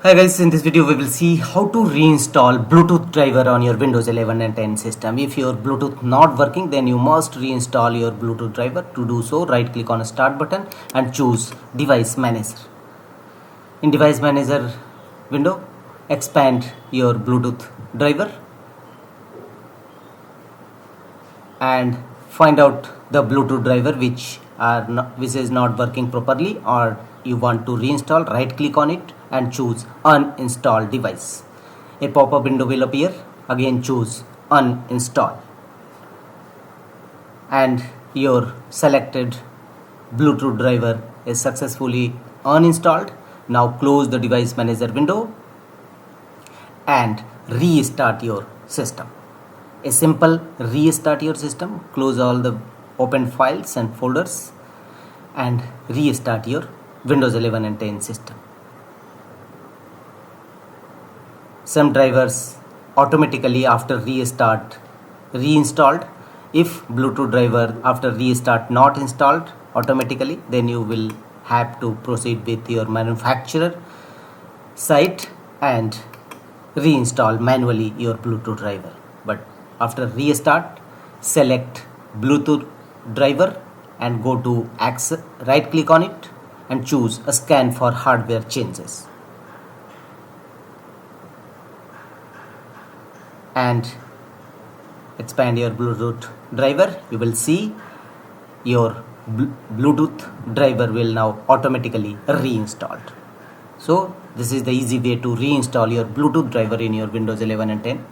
Hi guys, in this video we will see how to reinstall Bluetooth driver on your Windows 11 and 10 system. If your Bluetooth not working, then you must reinstall your Bluetooth driver. To do so, right click on the start button and choose device manager. In device manager window, expand your Bluetooth driver and find out the Bluetooth driver which is not working properly or you want to reinstall. Right click on it and choose uninstall device. A pop-up window will appear. Again choose uninstall and your selected Bluetooth driver is successfully uninstalled. Now close the device manager window and restart your system. A simple restart your system. Close all the open files and folders and restart your Windows 11 and 10 system. Some drivers automatically after restart reinstalled. If Bluetooth driver after restart not installed automatically, then you will have to proceed with your manufacturer site and reinstall manually your Bluetooth driver. But after restart, select Bluetooth driver and go to right click on it and choose a scan for hardware changes and expand your Bluetooth driver. You will see your Bluetooth driver will now automatically reinstalled. So this is the easy way to reinstall your Bluetooth driver in your Windows 11 and 10.